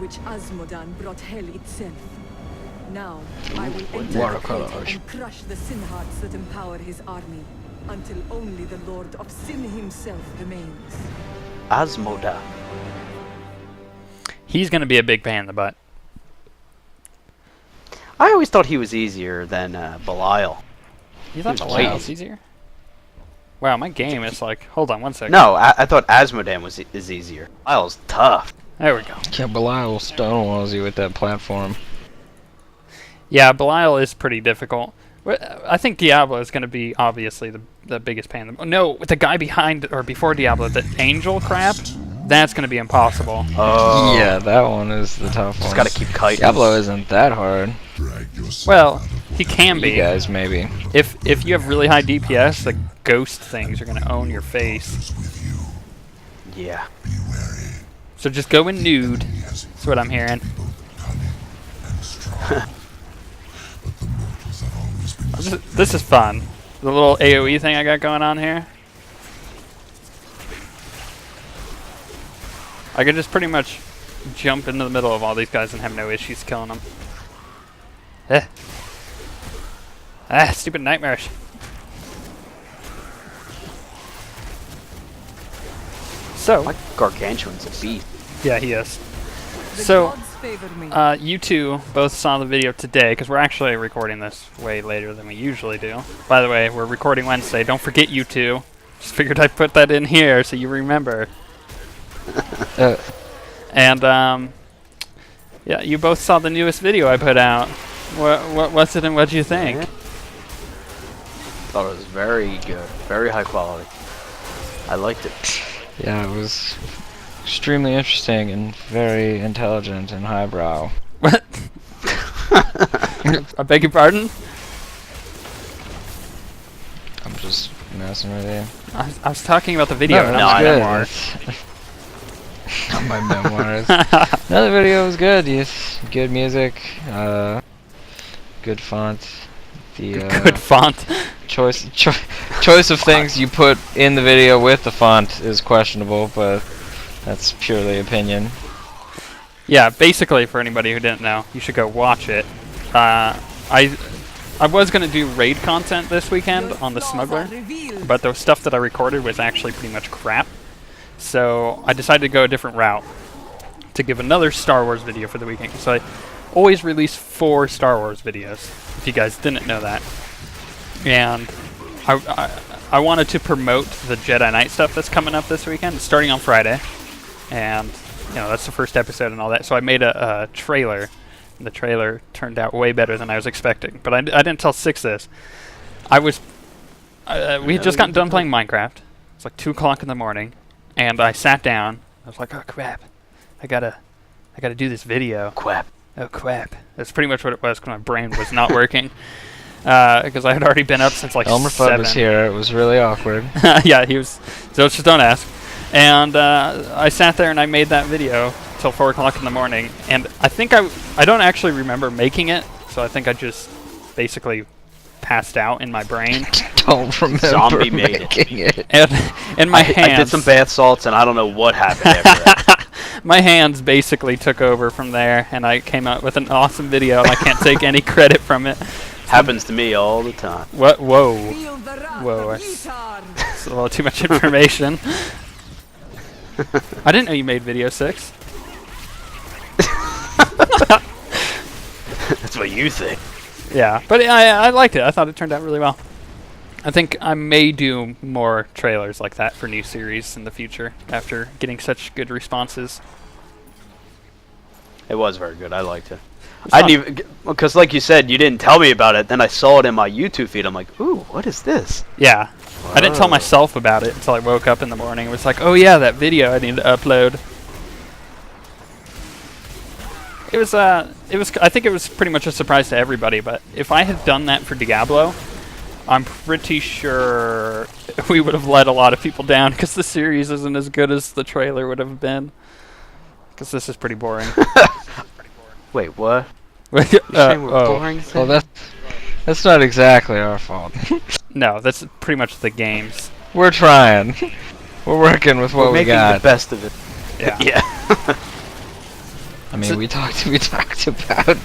which Asmodan brought hell itself. Now, I will enter the pit and crush the sin hearts that empower his army, until only the Lord of Sin himself remains. Asmoda. He's going to be a big pain in the butt. I always thought he was easier than Belial. You thought Belial's easier? Wow, my game is like... Hold on one second. No, I thought Asmodan is easier. Belial's tough. There we go. Yeah, Belial will stonewalls you with that platform. Yeah, Belial is pretty difficult. I think Diablo is going to be obviously the biggest pain. No, with the guy behind or before Diablo, the angel crap, that's going to be impossible. Oh. Yeah, that one is the tough one. Just got to keep kiting. Diablo isn't that hard. Well, he can be. You guys, maybe. If you have really high DPS, the ghost things are going to own your face. Yeah. So just go in nude. That's what I'm hearing. This is fun. The little AoE thing I got going on here. I could just pretty much jump into the middle of all these guys and have no issues killing them. Stupid nightmares. So, My Gargantuan's a beast. yeah, he is. So, you two both saw the video today, because we're actually recording this way later than we usually do. By the way, we're recording Wednesday. Don't forget you two. Just figured I'd put that in here so you remember. And, yeah, you both saw the newest video I put out. What was it and what'd you think? Thought it was very good. Very high quality. I liked it. Yeah, it was extremely interesting and very intelligent and highbrow. What? I beg your pardon? I'm just messing with you. I was talking about the video. No, not that my was memoir. good. Not my memoirs. Another video was good. Yes, good music, good font. The Good font. choice of things you put in the video with the font is questionable, but that's purely opinion. Yeah, basically, for anybody who didn't know, you should go watch it. I was going to do raid content this weekend on the Smuggler, but the stuff that I recorded was actually pretty much crap. So I decided to go a different route to give another Star Wars video for the weekend. So I always release 4 Star Wars videos, if you guys didn't know that. And I wanted to promote the Jedi Knight stuff that's coming up this weekend, starting on Friday. And, you know, that's the first episode and all that. So I made a trailer. And the trailer turned out way better than I was expecting. But I didn't tell Six this. We had just gotten done playing Minecraft. It's like 2 o'clock in the morning. And I sat down. I was like, oh, crap. I gotta do this video. Quap. Oh, crap. That's pretty much what it was, because my brain was not working. Because I had already been up since like Elmer 7. Fudd was here. It was really awkward. Yeah, he was. So just don't ask. And I sat there and I made that video till 4 o'clock in the morning. And I think I don't actually remember making it. So I think I just basically passed out in my brain. Don't remember Zombie made making it. And my hands. I did some bath salts and I don't know what happened after that. My hands basically took over from there, and I came out with an awesome video, and I can't take any credit from it. Happens to me all the time. What? Whoa. Whoa. That's a little too much information. I didn't know you made video 6. That's what you think. Yeah, but I liked it. I thought it turned out really well. I think I may do more trailers like that for new series in the future after getting such good responses. It was very good. I liked it. I didn't even, because like you said, you didn't tell me about it. Then I saw it in my YouTube feed. I'm like, ooh, what is this? Yeah. Whoa. I didn't tell myself about it until I woke up in the morning. It was like, oh yeah, that video I need to upload. It was. I think it was pretty much a surprise to everybody. But if I had done that for Diablo, I'm pretty sure we would have let a lot of people down because the series isn't as good as the trailer would have been. Because this is pretty boring. Wait, what? Boring thing? Well, that's not exactly our fault. No, that's pretty much the game's. We're trying. We're working with what we got. We're making the best of it. Yeah. Yeah. I mean, we talked about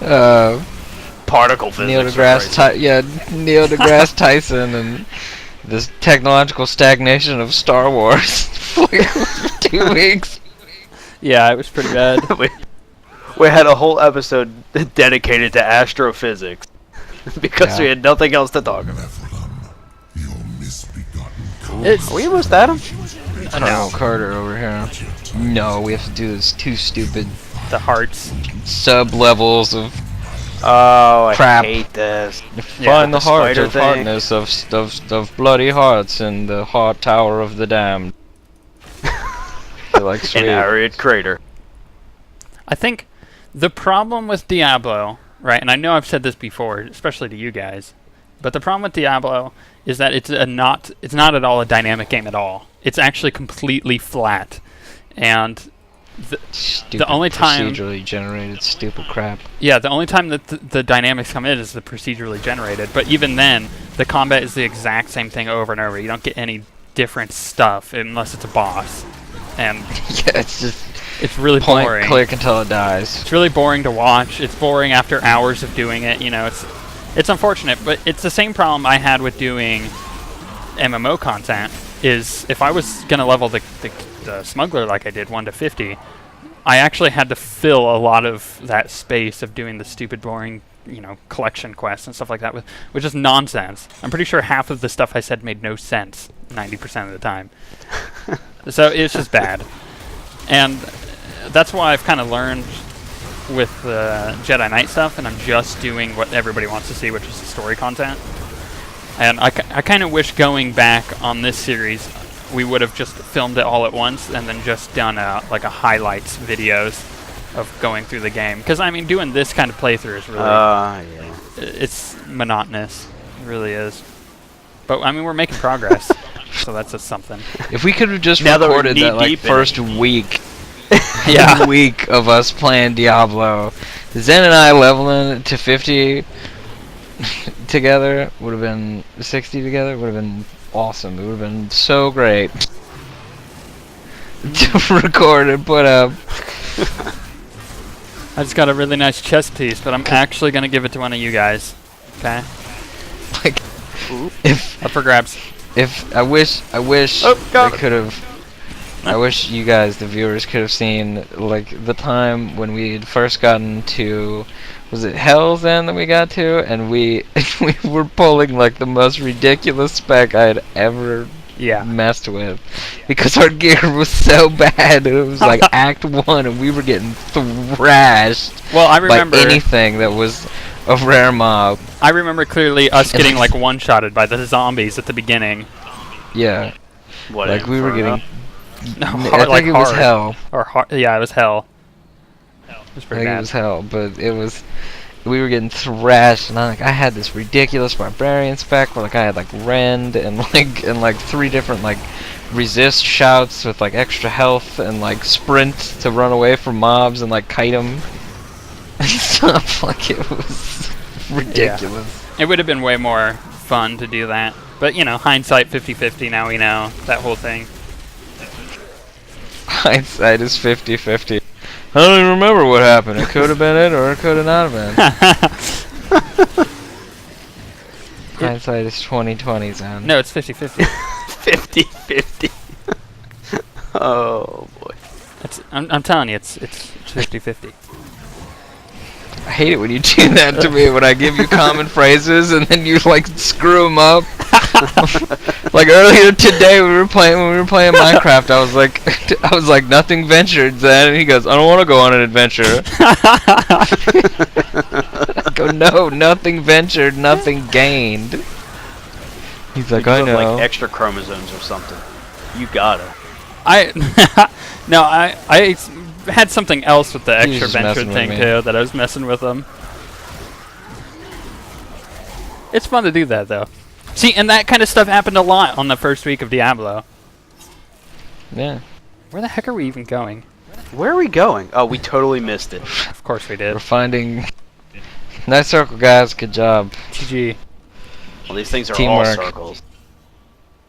uh, Particle physics. Neil Neil deGrasse Tyson and this technological stagnation of Star Wars for 2 weeks. Yeah, it was pretty bad. We had a whole episode dedicated to astrophysics because we had nothing else to talk about. It's Are we almost at him? No, Carter over here. No, we have to do this too stupid the hearts. sub-levels of Oh, crap. I hate this. Find the heart spider of thing. hardness of bloody hearts in the heart tower of the damned. You're like, An sweet. arid crater. I think the problem with Diablo, right, and I know I've said this before, especially to you guys, but the problem with Diablo is that it's not at all a dynamic game at all. It's actually completely flat. And the only time procedurally generated stupid crap. Yeah, the only time that the dynamics come in is the procedurally generated. But even then, the combat is the exact same thing over and over. You don't get any different stuff unless it's a boss. And Yeah, it's really point boring. click until it dies. It's really boring to watch. It's boring after hours of doing it. You know, it's unfortunate, but it's the same problem I had with doing MMO content. Is if I was gonna level the smuggler like I did 1 to 50, I actually had to fill a lot of that space of doing the stupid, boring, collection quests and stuff like that, which is nonsense. I'm pretty sure half of the stuff I said made no sense 90% of the time. So it's just bad. And that's why I've kind of learned with the Jedi Knight stuff, and I'm just doing what everybody wants to see, which is the story content. And I kind of wish going back on this series, we would have just filmed it all at once and then just done like a highlights videos of going through the game. Because, I mean, doing this kind of playthrough is really... It's monotonous. It really is. But, I mean, we're making progress. So that's just something. If we could have just Now that we're recorded that knee-deep in first week, Yeah. week of us playing Diablo, Zen and I leveling to 50 together would have been 60 together would have been awesome. It would have been so great to record and put up. I just got a really nice chest piece, but I'm actually going to give it to one of you guys. Okay? Like, if Up for grabs. I wish Oh, got they it. could have. I wish you guys, the viewers, could have seen like the time when we had first gotten to, was it Hell's End that we got to, and we were pulling like the most ridiculous spec I had ever messed with, because our gear was so bad. It was like Act 1, and we were getting thrashed. Well, I remember by anything that was a rare mob. I remember clearly us getting like one-shotted by the zombies at the beginning. Yeah, like we were getting. No, I think it was hell. Or yeah, it was hell. It was I pretty think bad. it was hell, but it was. We were getting thrashed, and I had this ridiculous barbarian spec where like I had like rend and like 3 different like resist shouts with like extra health and like sprint to run away from mobs and like kite them and stuff. Like it was ridiculous. It would have been way more fun to do that, but hindsight 50-50. Now we know that whole thing. Hindsight is 50-50. I don't even remember what happened. It could have been it, or it could have not have been. Hindsight is 20/20, Zan. No, it's 50-50. 50-50. Oh boy. I'm telling you, it's 50-50. I hate it when you do that to me, when I give you common phrases and then you like screw them up. Like earlier today when we were playing Minecraft, I was like nothing ventured then, and he goes, I don't want to go on an adventure. I go, no, nothing ventured, nothing gained. He's like, I know. Like extra chromosomes or something. You gotta. I had something else with the He was extra just venture messing thing with me. too, that I was messing with them. It's fun to do that though. See, and that kind of stuff happened a lot on the first week of Diablo. Yeah. Where the heck are we even going? Where are we going? Oh, we totally missed it. Of course we did. We're finding. Nice circle, guys. Good job. GG. Well, these things are Teamwork. all circles.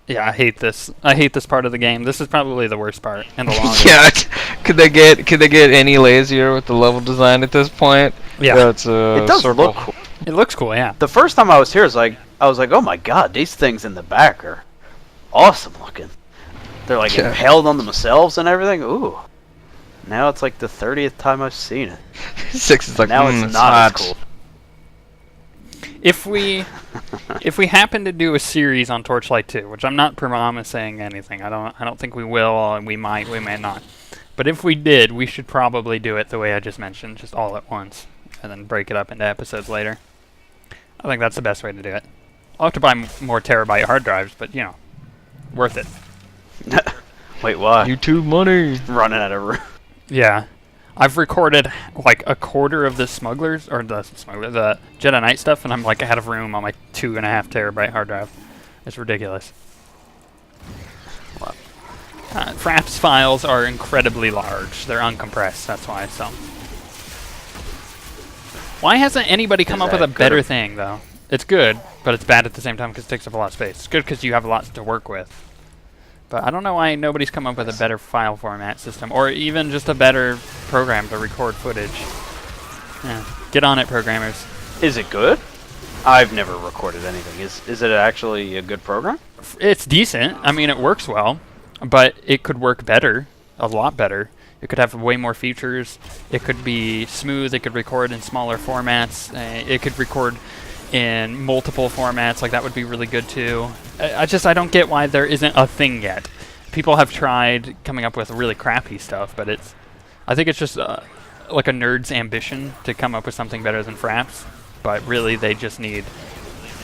Yeah, I hate this. I hate this part of the game. This is probably the worst part and the longest. Yeah, Could they get any lazier with the level design at this point? Yeah. It's a It does circle. look cool. It looks cool, yeah. The first time I was here, I was like, oh my god, these things in the back are awesome looking. They're like Yeah. impaled on themselves and everything. Ooh. Now it's like the 30th time I've seen it. 6 is like, Now it's not as cool. If we happen to do a series on Torchlight 2, which I'm not promising anything, I don't think we will, and we might not. But if we did, we should probably do it the way I just mentioned, just all at once, and then break it up into episodes later. I think that's the best way to do it. I'll have to buy more terabyte hard drives, but you know, worth it. Wait, why? YouTube money. Running out of room. Yeah. I've recorded like a quarter of the the Jedi Knight stuff, and I'm like out of room on my 2.5 terabyte hard drive. It's ridiculous. Wow. Fraps files are incredibly large. They're uncompressed, that's why. So, why hasn't anybody come up with a better thing, though? It's good, but it's bad at the same time because it takes up a lot of space. It's good because you have lots to work with. But I don't know why nobody's come up with a better file format system, or even just a better program to record footage. Yeah, get on it, programmers. Is it good? I've never recorded anything. Is it actually a good program? It's decent. I mean, it works well, but it could work better, a lot better. It could have way more features. It could be smooth. It could record in smaller formats. It could record in multiple formats. Like, that would be really good too. I don't get why there isn't a thing yet. People have tried coming up with really crappy stuff, but I think it's just like a nerd's ambition to come up with something better than Fraps. But really, they just need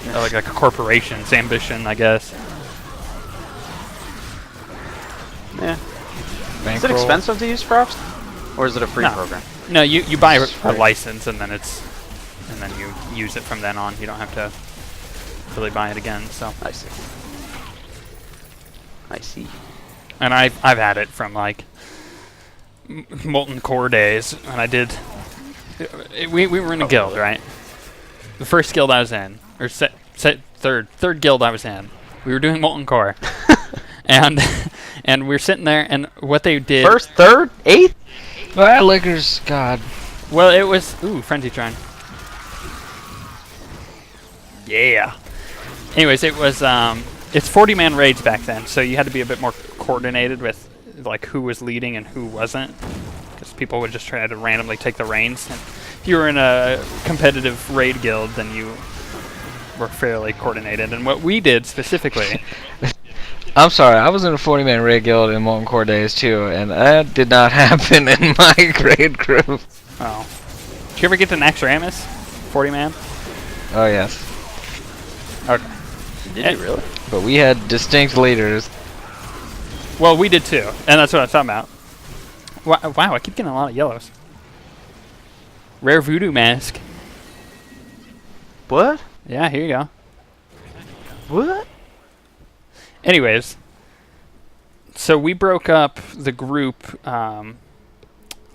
like a corporation's ambition, I guess. Yeah. Is it expensive to use Fraps? Or is it a free program? No, you buy a license and then you use it from then on. You don't have to really buy it again. So I see. And I've had it from like Molten Core days, and I did. We were in a guild, right? The first guild I was in, or third guild I was in. We were doing Molten Core, and we were sitting there, and what they did. First, third, eighth. Liquors, God. Well, it was Frenzy Shrine. Yeah. Anyways, it was it's 40-man raids back then, so you had to be a bit more coordinated with like who was leading and who wasn't, because people would just try to randomly take the reins. And if you were in a competitive raid guild, then you were fairly coordinated. And what we did specifically. I'm sorry, I was in a 40-man raid guild in Molten Core days too, and that did not happen in my raid group. Oh. Did you ever get to Naxxramas? 40-man? Oh yes. Okay. Did you really? But we had distinct leaders. Well, we did too, and that's what I'm talking about. Wow, I keep getting a lot of yellows. Rare voodoo mask. What? Yeah, here you go. What? Anyways, so we broke up the group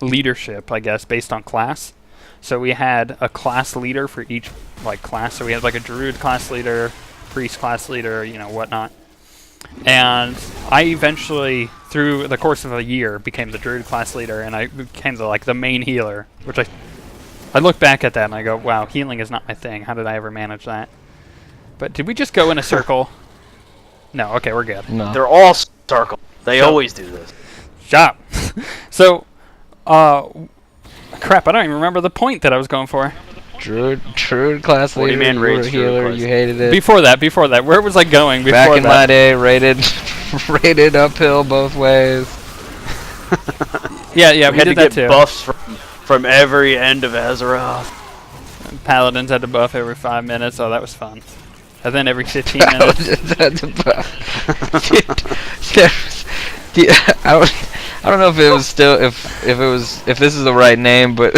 leadership, I guess, based on class. So we had a class leader for each like class. So we had like a druid class leader, priest class leader, you know, whatnot. And I eventually, through the course of a year, became the druid class leader, and I became the main healer. Which I look back at that and I go, wow, healing is not my thing. How did I ever manage that? But did we just go in a circle? No. Okay, we're good. No. They're all circle. They always do this. Stop. So, crap, I don't even remember the point that I was going for. Druid class leader, 40-man you were a raids, healer, druid you class. hated it. Before that, where was I going before Back that? in my day, rated uphill both ways. Yeah, We we had to did that get too. buffs from every end of Azeroth. Paladins had to buff every 5 minutes, so that was fun. And then every 15 minutes. I don't know if it was still if this is the right name, but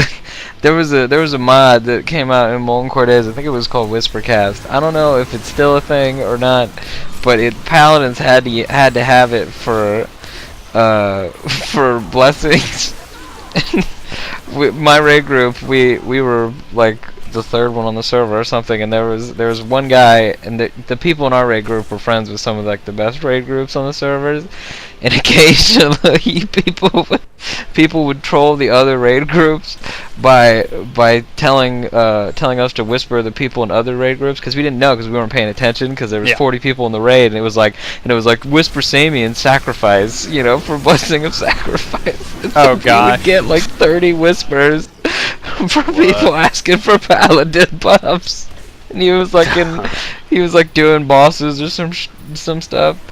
there was a mod that came out in Molten Core days. I think it was called Whispercast. I don't know if it's still a thing or not, but Paladins had to have it for blessings. My raid group, we were like the third one on the server or something, and there was one guy, and the people in our raid group were friends with some of like the best raid groups on the servers, and occasionally people would troll the other raid groups by telling us to whisper the people in other raid groups, because we didn't know, because we weren't paying attention, because there was 40 people in the raid, and it was like whisper Samian sacrifice, you know, for blessing of sacrifice. Oh We gosh. would get like 30 whispers from people asking for paladin buffs, and he was like doing bosses or some stuff.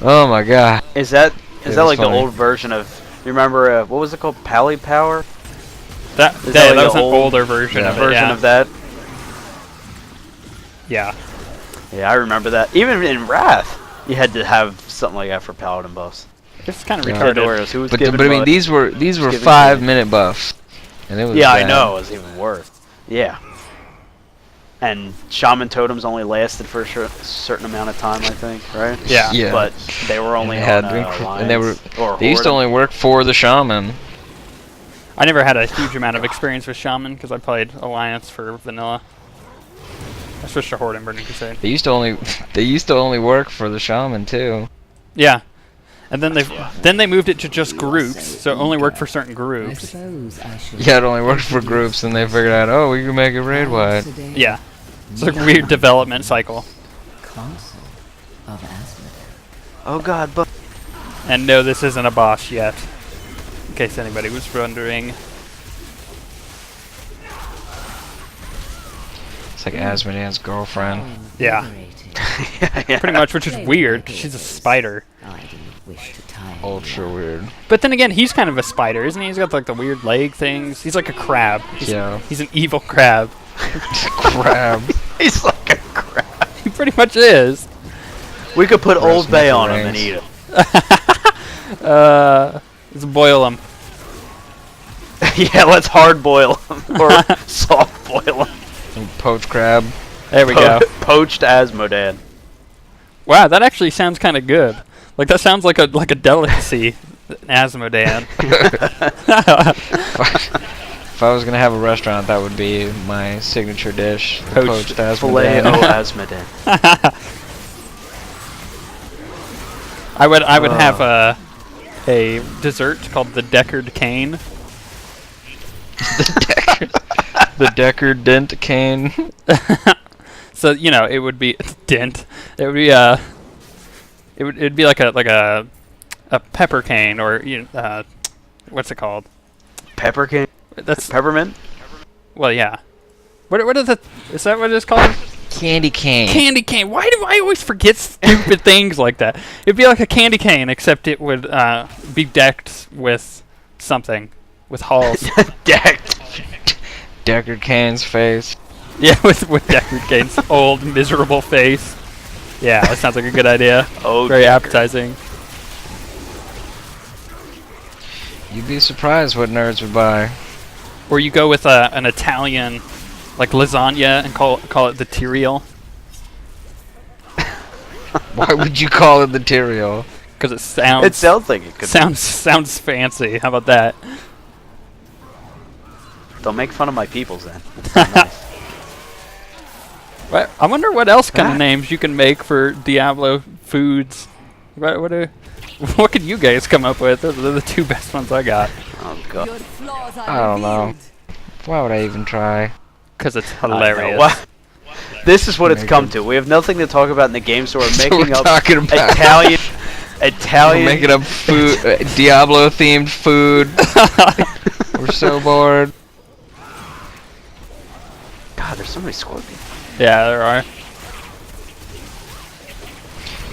Oh my god. Is that It like was the funny. old version of? You remember what was it called? Pally Power. That Is that like was an an old older version of it. Version Yeah. of that. Yeah. Yeah, I remember that. Even in Wrath, you had to have something like that for paladin buffs. It's kind of Yeah. retarded. Doritos, who was But giving I mean, what? these were giving 5-minute buffs, and it was Yeah, I bad. know. It was even worse. Yeah. And shaman totems only lasted for a certain amount of time, I think, right? Yeah. Yeah. But they were only And on and they were Alliance or they used to Horde. only work for the shaman. I never had a huge amount of experience with Shaman because I played Alliance for vanilla. I switched to Horde and Burning Crusade. They used to only work for the shaman too. Yeah. And then they moved it to just groups, so it only worked for certain groups. Yeah, it only worked for groups, and they figured out, oh, we can make it raid wide. Yeah. It's like a weird development cycle. Oh god, but And no, this isn't a boss yet. In case anybody was wondering. It's like Asmodean's girlfriend. Yeah. yeah. Pretty much, which is weird, 'cause she's a spider. Ultra weird. But then again, he's kind of a spider, isn't he? He's got like the weird leg things. He's like a crab. Yeah. He's an evil crab. Crab. He's like a crab. He pretty much is. We could put Old Roast Bay him on for him and rings. eat him. Let's boil him. Yeah, let's hard boil him or soft boil him. Poached crab. There we go. Poached Asmodan. Wow, that actually sounds kind of good. Like that sounds like a delicacy, Asmodan. If I was gonna have a restaurant, that would be my signature dish. the Poached Filet Asmodean. o Asmodan. I would have a dessert called the Deckard Cane. The Deckard Dent Cane. So you know it would be dent. It would be it'd be like a pepper cane or what's it called? Pepper cane? That's Peppermint? well yeah. What is it? Is that what it's called? Candy cane. Candy cane. Why do I always forget stupid things like that? It'd be like a candy cane, except it would be decked with something, with halls. Decked. Deckard Cane's face. Yeah, with Deckard Cane's old miserable face. Yeah, that sounds like a good idea. Oh, Very Deckard. appetizing. You'd be surprised what nerds would buy. Or you go with an Italian, like lasagna, and call it the Tyrael, Why would you call it the Tyrael? because it sounds It sounds like it could. sounds fancy. How about that? Don't make fun of my peoples then. It's not nice. I wonder what else kind of names you can make for Diablo foods. What could you guys come up with? Those are the two best ones I got. Oh god. Your flaws are I don't know. revealed. Why would I even try? Because it's I know. hilarious. What? This is what it's Make come it- to. We have nothing to talk about in the game, so we're So making we're up talking about Italian. We're making up food, Diablo themed food. We're so bored. God, there's so many scorpions. Yeah, there are.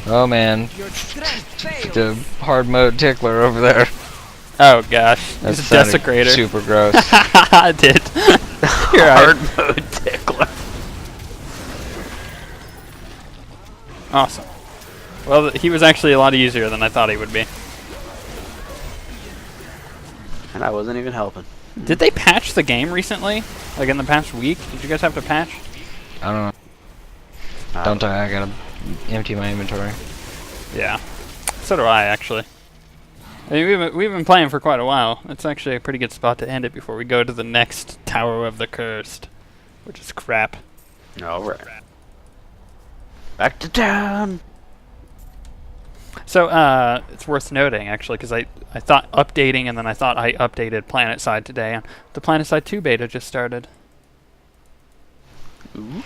Oh man, Your strength fails. the hard mode tickler over there. Oh gosh, That's he's a desecrator. super gross. I did. You're Hard right. mode tickler. Awesome. Well, he was actually a lot easier than I thought he would be. And I wasn't even helping. Did they patch the game recently? Like in the past week? Did you guys have to patch? I don't know. Don't I gotta empty my inventory. Yeah. So do I, actually. I mean, we've been playing for quite a while. It's actually a pretty good spot to end it before we go to the next Tower of the Cursed. which is crap. Alright. Back to town! So, it's worth noting, actually, because I thought updating, and then I thought I updated Planetside today. The Planetside 2 beta just started. Ooh.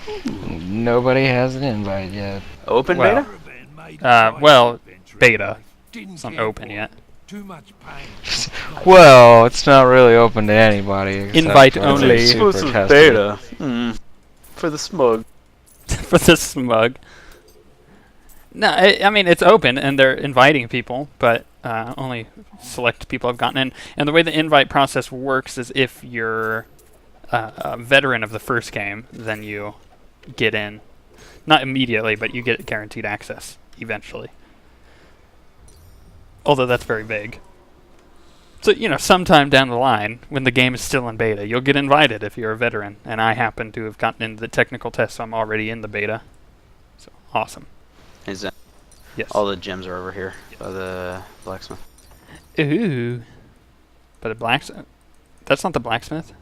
Nobody has an invite yet. Open Well, beta? Well, beta. It's not open yet. Too much pain. Well, it's not really open to anybody. except Invite for the only. super Exclusive testers. beta. For the smug. For the smug. No, I mean, it's open, and they're inviting people, but only select people have gotten in. And the way the invite process works is if you're a veteran of the first game, then you get in. Not immediately, but you get guaranteed access eventually. Although that's very vague. So, sometime down the line, when the game is still in beta, you'll get invited if you're a veteran. And I happen to have gotten into the technical test, so I'm already in the beta. So, awesome. Is that Yes. all the gems are over here by the blacksmith? Ooh. But the blacksmith? That's not the blacksmith?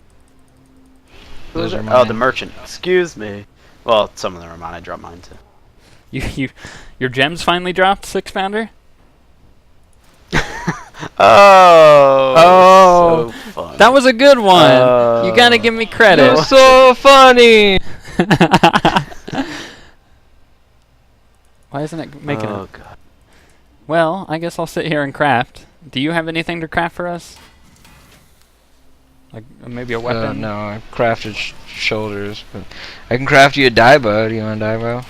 Those are Oh, mine. the merchant. Excuse me. Well, some of them are mine. I dropped mine too. Your gems finally dropped, Sixpounder? Oh. So fun. That was a good one. You gotta give me credit. You're so funny! Why isn't it making Oh it? god. Well, I guess I'll sit here and craft. Do you have anything to craft for us? Like maybe a weapon? No, I crafted shoulders, but I can craft you a dye bow. Do you want a dye bow?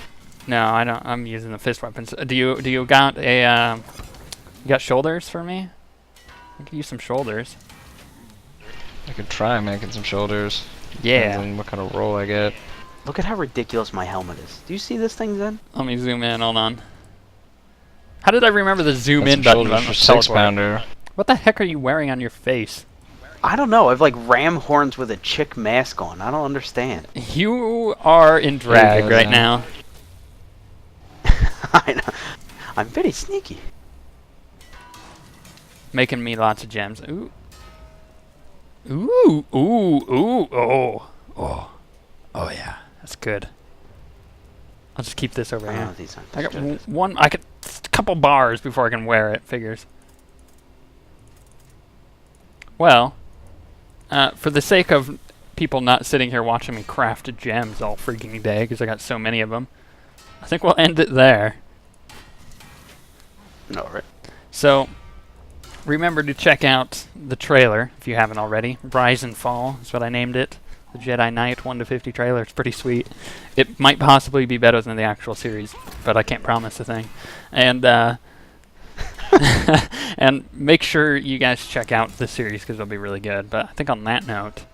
No, I don't. I'm using the fist weapons. Do you got a you got shoulders for me? I could use some shoulders. I could try making some shoulders. Yeah. Depends on what kind of roll I get. Look at how ridiculous my helmet is. Do you see this thing, Zen? Let me zoom in. Hold on. How did I remember the zoom Got in some button? shoulders on for the Six teleport? Pounder. What the heck are you wearing on your face? I don't know. I've like ram horns with a chick mask on. I don't understand. You are in drag go, right Zen. now. I know. I'm very sneaky. Making me lots of gems. Ooh. Ooh. Ooh. Ooh. Oh. Oh. Oh yeah. That's good. I'll just keep this over here. Oh, these aren't I got destructive. one. I could a couple bars before I can wear it. Figures. Well, for the sake of people not sitting here watching me craft gems all freaking day, because I got so many of them, I think we'll end it there. No, right. So, remember to check out the trailer if you haven't already. Rise and Fall is what I named it. The Jedi Knight 1 to 50 trailer. It's pretty sweet. It might possibly be better than the actual series, but I can't promise a thing. And and make sure you guys check out the series because it'll be really good. But I think on that note,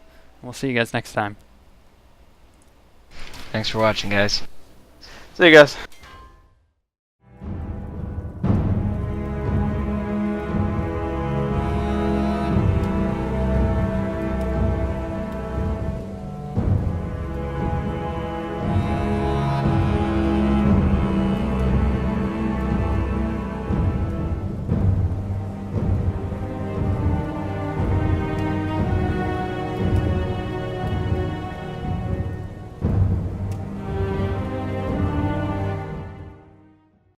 we'll see you guys next time. Thanks for watching, guys. See you guys.